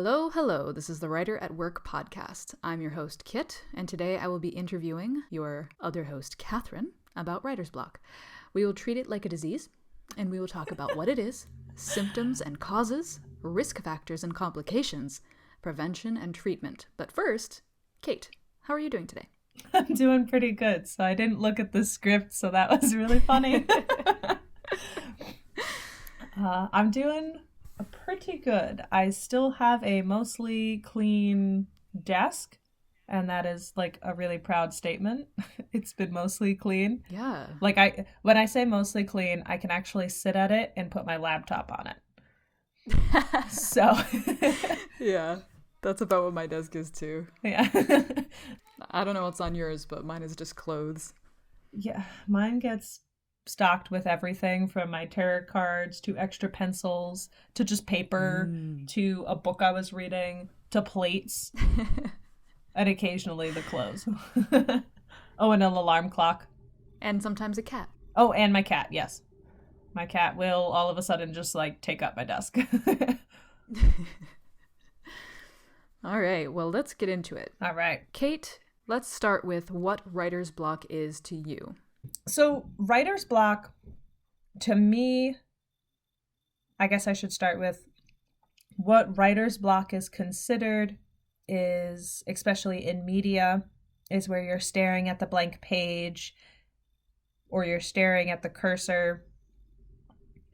Hello, hello. This is the Writer at Work podcast. I'm your host, Kit, and today I will be interviewing your other host, Catherine, about writer's block. We will treat it like a disease, and we will talk about what it is, symptoms and causes, risk factors and complications, prevention and treatment. But first, Cate, how are you doing today? I'm doing pretty good. So I didn't look at the script, so that was really funny. I'm doing pretty good. I still have a mostly clean desk, and that is like a really proud statement. It's been mostly clean. Yeah. When I say mostly clean, I can actually sit at it and put my laptop on it. So yeah, that's about what my desk is too. yeah. I don't know what's on yours, but mine is just clothes. Yeah, mine gets stocked with everything from my tarot cards to extra pencils to just paper to a book I was reading to plates and occasionally the clothes. Oh, and an alarm clock. And sometimes a cat. Oh, and my cat, yes. My cat will all of a sudden just like take up my desk. All right, well, let's get into it. All right. Cate, let's start with what writer's block is to you. So, writer's block, to me, I guess I should start with what writer's block is considered is, especially in media, is where you're staring at the blank page or you're staring at the cursor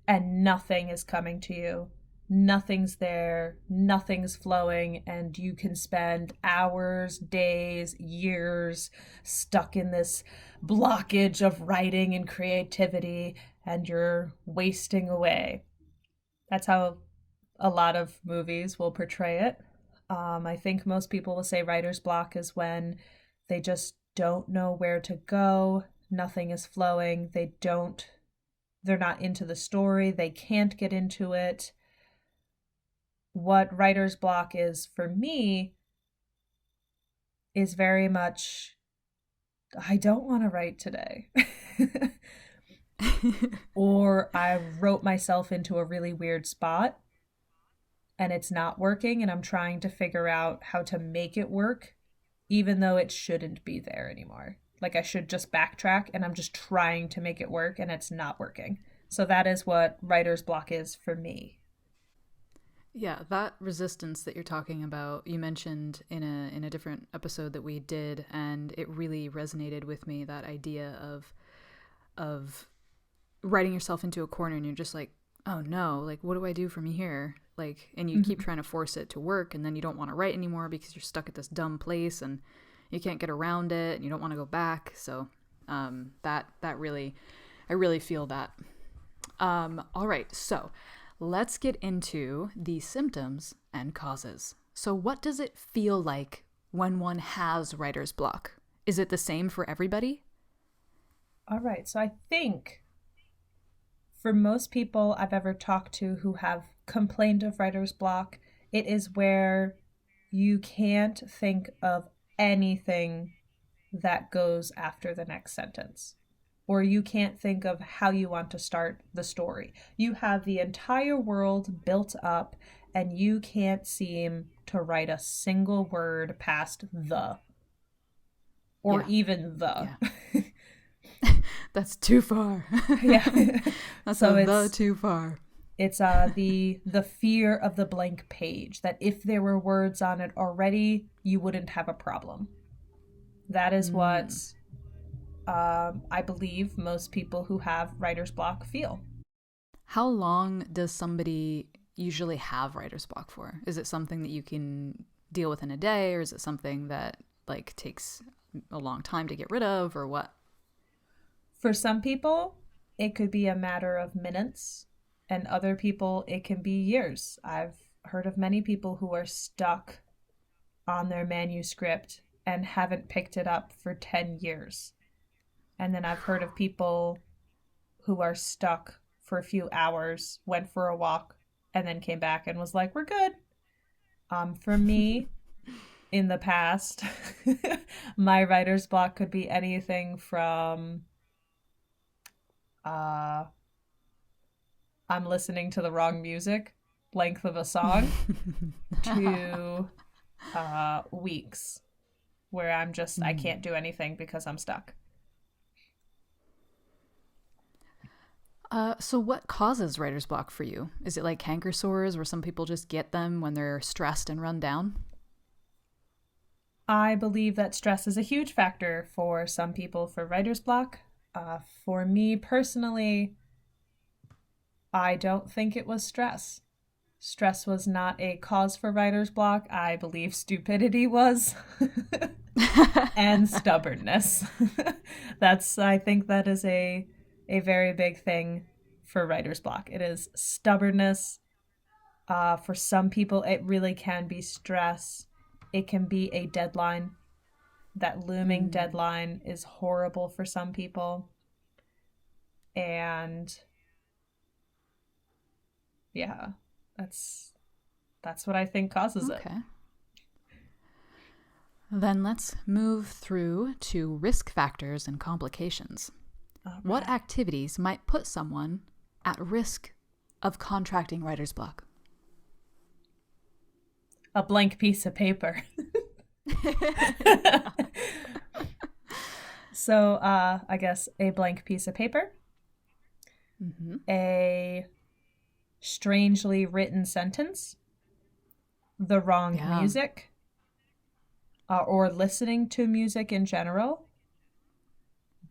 and nothing is coming to you. Nothing's there, nothing's flowing, and you can spend hours, days, years stuck in this blockage of writing and creativity, and you're wasting away. That's how a lot of movies will portray it. I think most people will say writer's block is when they just don't know where to go, nothing is flowing, they're not into the story, they can't get into it. What writer's block is for me is very much, I don't want to write today. Or I wrote myself into a really weird spot and it's not working and I'm trying to figure out how to make it work, even though it shouldn't be there anymore. Like I should just backtrack and I'm just trying to make it work and it's not working. So that is what writer's block is for me. Yeah, that resistance that you're talking about, you mentioned in a different episode that we did, and it really resonated with me, that idea of writing yourself into a corner and you're just like, oh no, like what do I do from here? Like, and you keep trying to force it to work, and then you don't want to write anymore because you're stuck at this dumb place and you can't get around it and you don't want to go back. So that really, I really feel that. All right, so let's get into the symptoms and causes. So what does it feel like when one has writer's block? Is it the same for everybody? All right. So I think for most people I've ever talked to who have complained of writer's block, it is where you can't think of anything that goes after the next sentence. Or you can't think of how you want to start the story. You have the entire world built up and you can't seem to write a single word past the. Or even the. Yeah. That's too far. Yeah. That's so too far. It's the fear of the blank page, that if there were words on it already, you wouldn't have a problem. That is what I believe most people who have writer's block feel. How long does somebody usually have writer's block for? Is it something that you can deal with in a day, or is it something that like takes a long time to get rid of, or what? For some people, it could be a matter of minutes, and other people, it can be years. I've heard of many people who are stuck on their manuscript and haven't picked it up for 10 years. And then I've heard of people who are stuck for a few hours, went for a walk, and then came back and was like, we're good. For me, in the past, my writer's block could be anything from I'm listening to the wrong music length of a song to weeks where I can't do anything because I'm stuck. So what causes writer's block for you? Is it like canker sores where some people just get them when they're stressed and run down? I believe that stress is a huge factor for some people for writer's block. For me personally, I don't think it was stress. Stress was not a cause for writer's block. I believe stupidity was. And stubbornness. I think that is a very big thing for writer's block. It is stubbornness. For some people, it really can be stress. It can be a deadline. That looming deadline is horrible for some people. And yeah, that's what I think causes it. Okay. Then let's move through to risk factors and complications. All right. What activities might put someone at risk of contracting writer's block? A blank piece of paper. So, I guess a blank piece of paper, a strangely written sentence, the wrong music, or listening to music in general,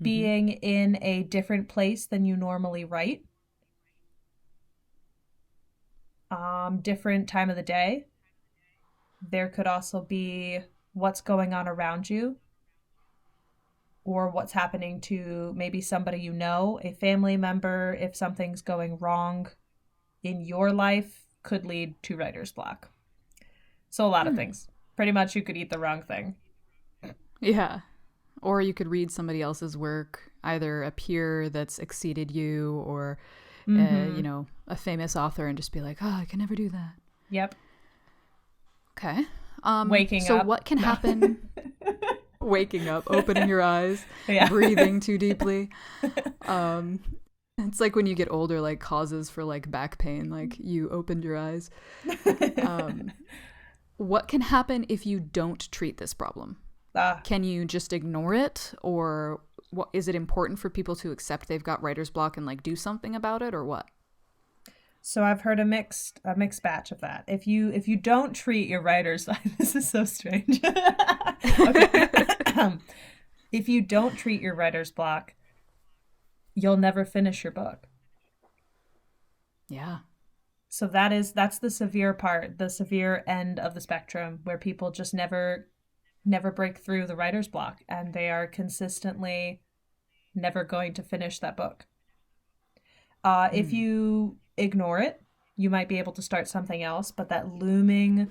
being in a different place than you normally write, different time of the day. There could also be what's going on around you or what's happening to maybe somebody you know, a family member. If something's going wrong in your life, could lead to writer's block. So a lot of things. Pretty much you could eat the wrong thing. Yeah. Or you could read somebody else's work, either a peer that's exceeded you or, a famous author, and just be like, oh, I can never do that. Yep. Okay. Waking up. So what can happen? Waking up, opening your eyes, breathing too deeply. It's like when you get older, like causes for like back pain, like you opened your eyes. What can happen if you don't treat this problem? Can you just ignore it, or what, is it important for people to accept they've got writer's block and like do something about it, or what? So I've heard a mixed batch of that. If you don't treat your writer's block, this is so strange. Okay. If you don't treat your writer's block, you'll never finish your book. Yeah. So that's the severe part, the severe end of the spectrum, where people just never break through the writer's block, and they are consistently never going to finish that book. If you ignore it, you might be able to start something else, but that looming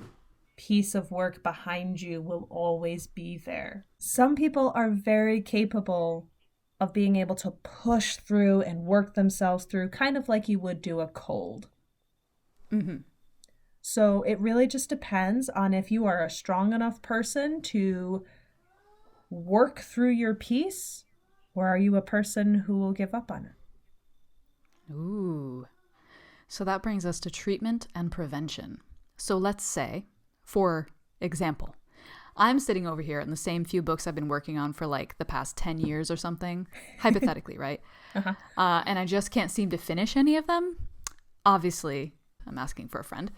piece of work behind you will always be there. Some people are very capable of being able to push through and work themselves through, kind of like you would do a cold. So it really just depends on if you are a strong enough person to work through your piece, or are you a person who will give up on it? Ooh. So that brings us to treatment and prevention. So let's say, for example, I'm sitting over here in the same few books I've been working on for like the past 10 years or something, hypothetically, right? And I just can't seem to finish any of them. Obviously, I'm asking for a friend.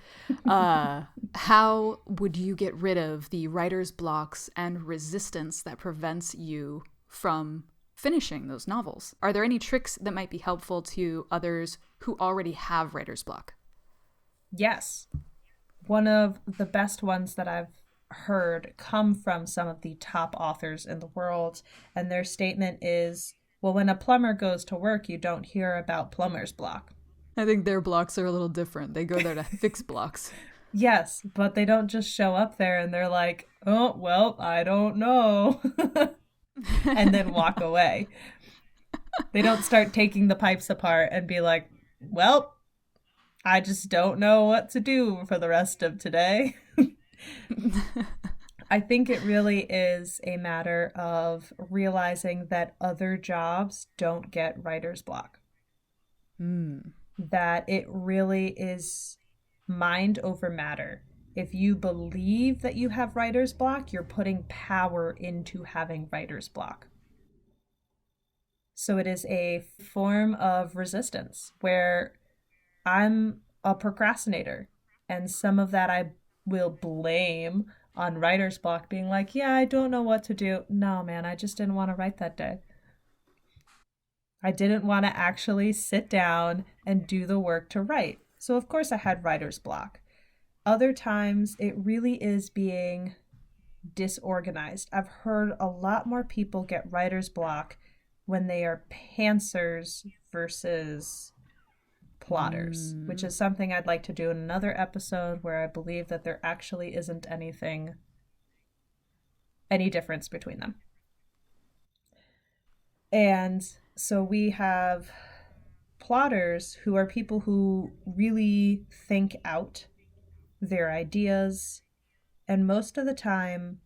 How would you get rid of the writer's blocks and resistance that prevents you from finishing those novels? Are there any tricks that might be helpful to others who already have writer's block? Yes. One of the best ones that I've heard come from some of the top authors in the world, and their statement is, well, when a plumber goes to work, you don't hear about plumber's block. I think their blocks are a little different. They go there to fix blocks. Yes, but they don't just show up there and they're like, oh, well, I don't know. And then walk away. They don't start taking the pipes apart and be like, well, I just don't know what to do for the rest of today. I think it really is a matter of realizing that other jobs don't get writer's block. That it really is mind over matter. If you believe that you have writer's block, you're putting power into having writer's block. So it is a form of resistance where I'm a procrastinator. And some of that I will blame on writer's block, being like, yeah, I don't know what to do. No, man, I just didn't want to write that day. I didn't want to actually sit down and do the work to write. So, of course, I had writer's block. Other times, it really is being disorganized. I've heard a lot more people get writer's block when they are pantsers versus plotters, which is something I'd like to do in another episode, where I believe that there actually isn't any difference between them. And so we have plotters, who are people who really think out their ideas, and most of the time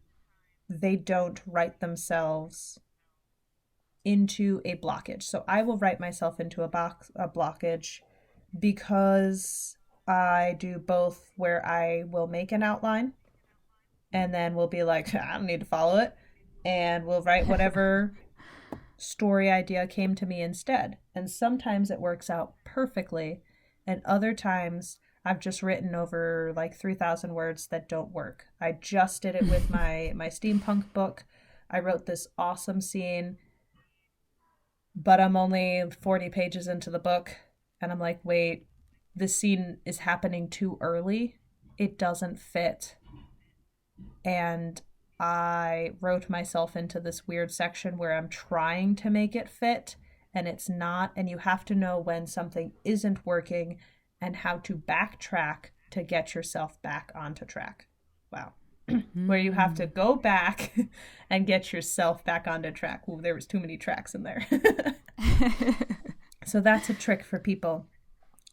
they don't write themselves into a blockage. So I will write myself into a blockage because I do both, where I will make an outline and then we'll be like, I don't need to follow it, and we'll write whatever story idea came to me instead. And sometimes it works out perfectly, and other times I've just written over like 3,000 words that don't work. I just did it with my steampunk book. I wrote this awesome scene, but I'm only 40 pages into the book, and I'm like, wait, this scene is happening too early. It doesn't fit. And I wrote myself into this weird section where I'm trying to make it fit, and it's not. And you have to know when something isn't working and how to backtrack to get yourself back onto track. Wow. Where you have to go back and get yourself back onto track. Ooh, there was too many tracks in there. So that's a trick for people.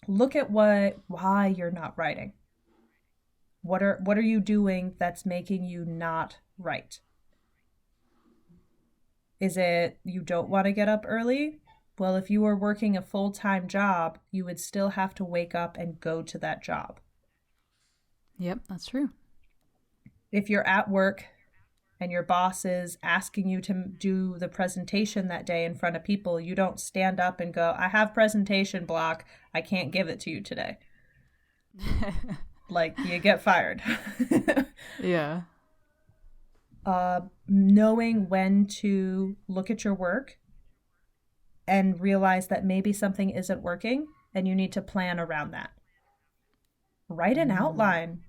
Look at why you're not writing. What are you doing that's making you not write? Is it you don't want to get up early? Well, if you were working a full-time job, you would still have to wake up and go to that job. Yep, that's true. If you're at work and your boss is asking you to do the presentation that day in front of people, you don't stand up and go, I have presentation block, I can't give it to you today. Like, you get fired. Yeah. Knowing when to look at your work and realize that maybe something isn't working and you need to plan around that. Write an outline.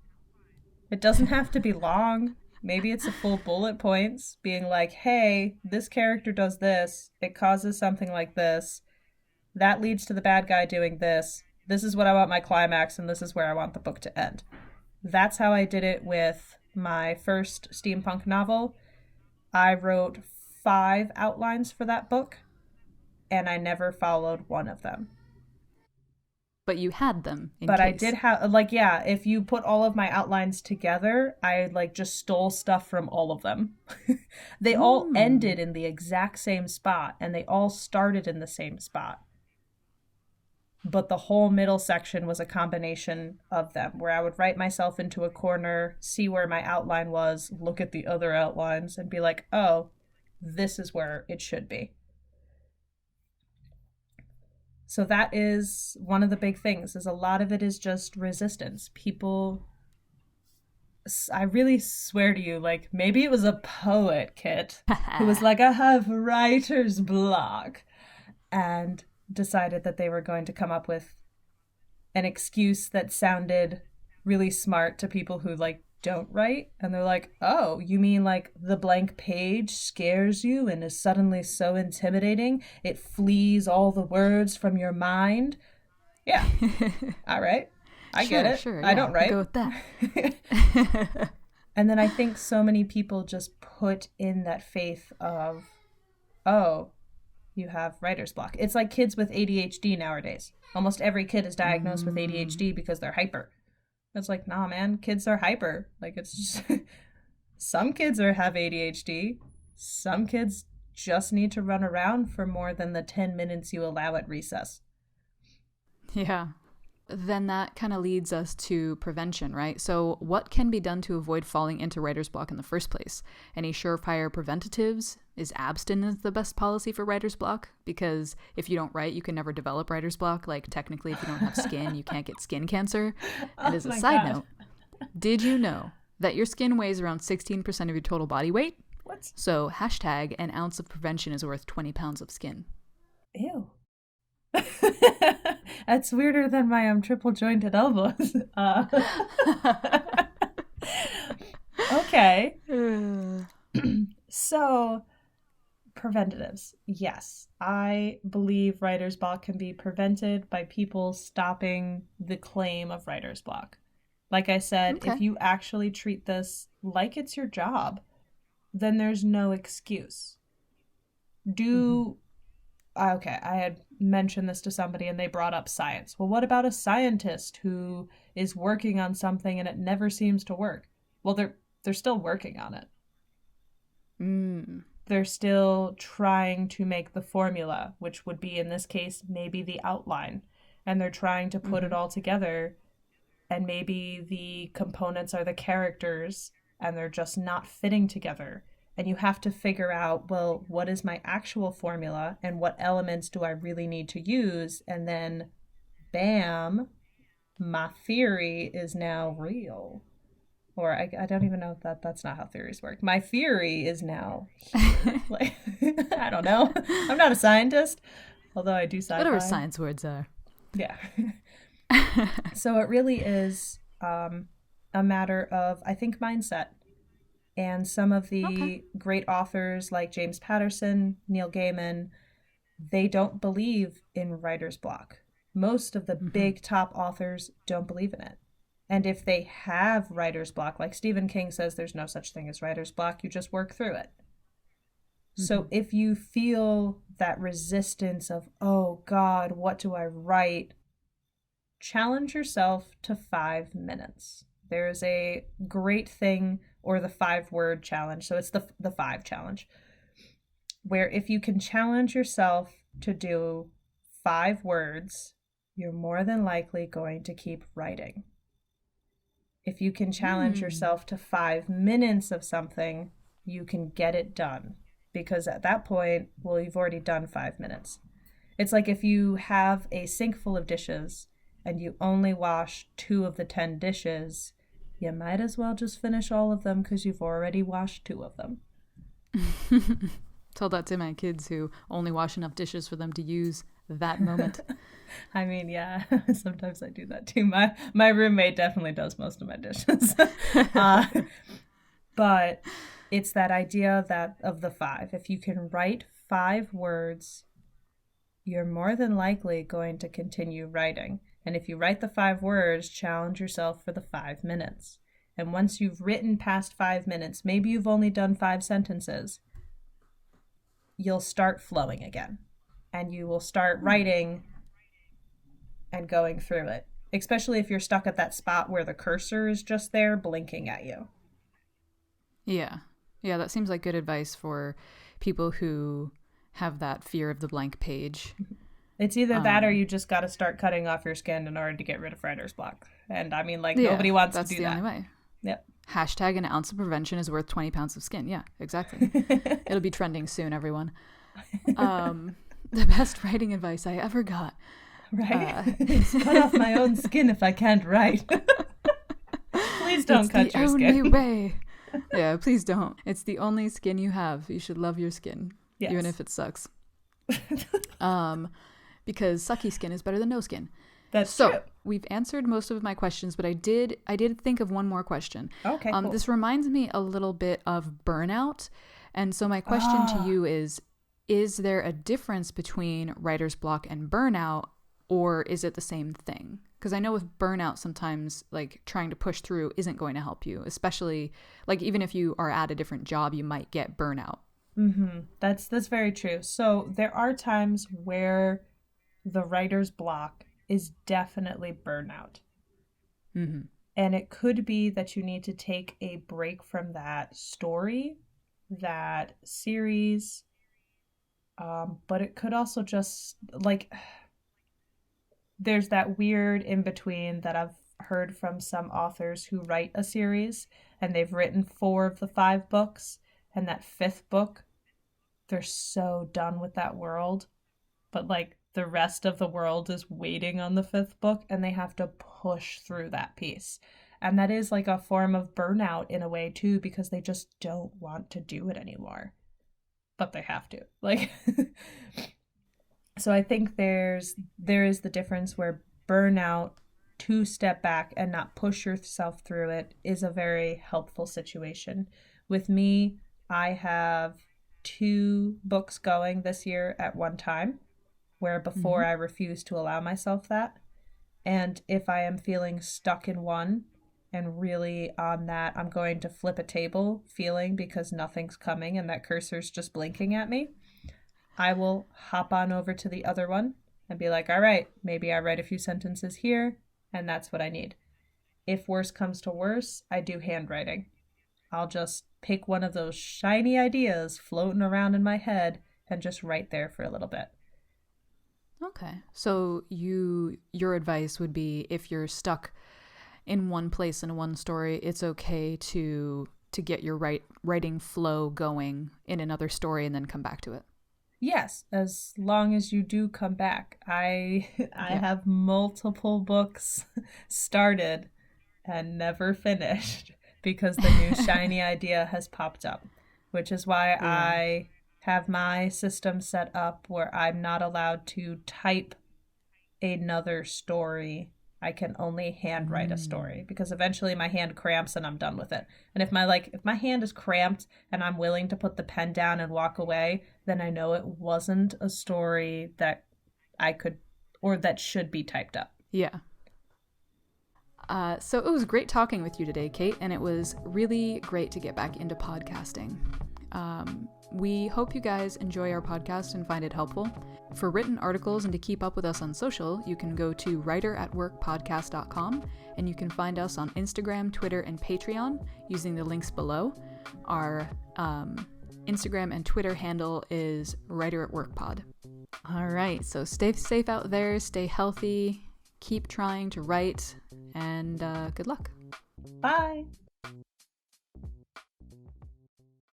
It doesn't have to be long. Maybe it's a full bullet points, being like, hey, this character does this. It causes something like this. That leads to the bad guy doing this. This is what I want my climax, and this is where I want the book to end. That's how I did it with my first steampunk novel. I wrote 5 outlines for that book, and I never followed one of them. But you had them in But case. I did have, like, yeah, if you put all of my outlines together, I, like, just stole stuff from all of them. They all ended in the exact same spot, and they all started in the same spot. But the whole middle section was a combination of them, where I would write myself into a corner, see where my outline was, look at the other outlines, and be like, oh, this is where it should be. So that is one of the big things, is a lot of it is just resistance. People, I really swear to you, like, maybe it was a poet, Kit, who was like, I have writer's block, and decided that they were going to come up with an excuse that sounded really smart to people who, like, don't write. And they're like, oh, you mean like the blank page scares you and is suddenly so intimidating it flees all the words from your mind? Yeah. All right. I get it. Sure, I don't write. Go with that. And then I think so many people just put in that faith of, oh, you have writer's block. It's like kids with ADHD nowadays. Almost every kid is diagnosed with ADHD because they're hyper. It's like, nah, man, kids are hyper. Like, it's just, some kids have ADHD. Some kids just need to run around for more than the 10 minutes you allow at recess. Yeah. then that kind of leads us to prevention, right? So, what can be done to avoid falling into writer's block in the first place? Any surefire preventatives? Is abstinence the best policy for writer's block? Because if you don't write, you can never develop writer's block. Like, technically, if you don't have skin, you can't get skin cancer. And as a side note, did you know that your skin weighs around 16% of your total body weight? What? So, hashtag an ounce of prevention is worth 20 pounds of skin. Ew. That's weirder than my triple jointed elbows. Okay. So, preventatives. Yes, I believe writer's block can be prevented by people stopping the claim of writer's block. Like I said, Okay. if you actually treat this like it's your job, then there's no excuse. Okay, I had mentioned this to somebody and they brought up science. Well, what about a scientist who is working on something and it never seems to work? Well, they're still working on it. They're still trying to make the formula, which would be, in this case, maybe the outline. And they're trying to put it all together, and maybe the components are the characters and they're just not fitting together. And you have to figure out, well, what is my actual formula and what elements do I really need to use? And then, bam, my theory is now real. Or I don't even know if that's not how theories work. My theory is now here. Like, I don't know. I'm not a scientist, although I do sci-fi. Whatever science words are. Yeah. So it really is a matter of, I think, mindset. And some of the great authors like James Patterson, Neil Gaiman, they don't believe in writer's block. Most of the big top authors don't believe in it. And if they have writer's block, like Stephen King says, there's no such thing as writer's block, you just work through it. So if you feel that resistance of, oh God, what do I write? Challenge yourself to 5 minutes. There's a great thing, or the 5-word challenge. So it's the 5 challenge, where if you can challenge yourself to do 5 words, you're more than likely going to keep writing. If you can challenge yourself to 5 minutes of something, you can get it done. Because at that point, well, you've already done 5 minutes. It's like if you have a sink full of dishes and you only wash 2 of the 10 dishes, you might as well just finish all of them because you've already washed 2 of them. Tell that to my kids who only wash enough dishes for them to use that moment. I mean, yeah, sometimes I do that too. My roommate definitely does most of my dishes. But it's that idea that of the 5. If you can write 5 words, you're more than likely going to continue writing. And if you write the 5 words, challenge yourself for the 5 minutes. And once you've written past 5 minutes, maybe you've only done 5 sentences, you'll start flowing again. And you will start writing and going through it. Especially if you're stuck at that spot where the cursor is just there blinking at you. Yeah. Yeah, that seems like good advice for people who have that fear of the blank page. It's either that or you just got to start cutting off your skin in order to get rid of writer's block. And I mean, like, nobody wants to do that. That's the only way. Yep. Hashtag an ounce of prevention is worth 20 pounds of skin. Yeah, exactly. It'll be trending soon, everyone. The best writing advice I ever got. Right? Cut off my own skin if I can't write. Please don't cut your skin. It's the only way. Yeah, please don't. It's the only skin you have. You should love your skin, even if it sucks. Because sucky skin is better than no skin. That's true. We've answered most of my questions, but I did think of one more question. Okay, cool. This reminds me a little bit of burnout. And so my question to you is there a difference between writer's block and burnout, or is it the same thing? Because I know with burnout, sometimes like trying to push through isn't going to help you, especially like even if you are at a different job, you might get burnout. That's very true. So there are times where the writer's block is definitely burnout. And it could be that you need to take a break from that story, that series. But it could also just like, there's that weird in between that I've heard from some authors who write a series and they've written 4 of the 5 books, and that 5th book, they're so done with that world, but like the rest of the world is waiting on the 5th book and they have to push through that piece. And that is like a form of burnout in a way too, because they just don't want to do it anymore, but they have to. Like so I think there is the difference where burnout, to step back and not push yourself through it, is a very helpful situation. With me, I have 2 books going this year at one time, where before I refused to allow myself that. And if I am feeling stuck in one and really on that I'm going to flip a table feeling because nothing's coming and that cursor's just blinking at me, I will hop on over to the other one and be like, all right, maybe I write a few sentences here, and that's what I need. If worse comes to worse, I do handwriting. I'll just pick one of those shiny ideas floating around in my head and just write there for a little bit. Okay. So your advice would be, if you're stuck in one place in one story, it's okay to get your writing flow going in another story and then come back to it. Yes, as long as you do come back. I have multiple books started and never finished because the new shiny idea has popped up, which is why I have my system set up where I'm not allowed to type another story. I can only handwrite a story because eventually my hand cramps and I'm done with it. And if my hand is cramped and I'm willing to put the pen down and walk away, then I know it wasn't a story that I could or that should be typed up. Yeah. So it was great talking with you today, Cate, and it was really great to get back into podcasting. We hope you guys enjoy our podcast and find it helpful. For written articles and to keep up with us on social, you can go to writeratworkpodcast.com, and you can find us on Instagram, Twitter, and Patreon using the links below. Our Instagram and Twitter handle is writeratworkpod. All right, so stay safe out there, stay healthy, keep trying to write, and good luck. Bye!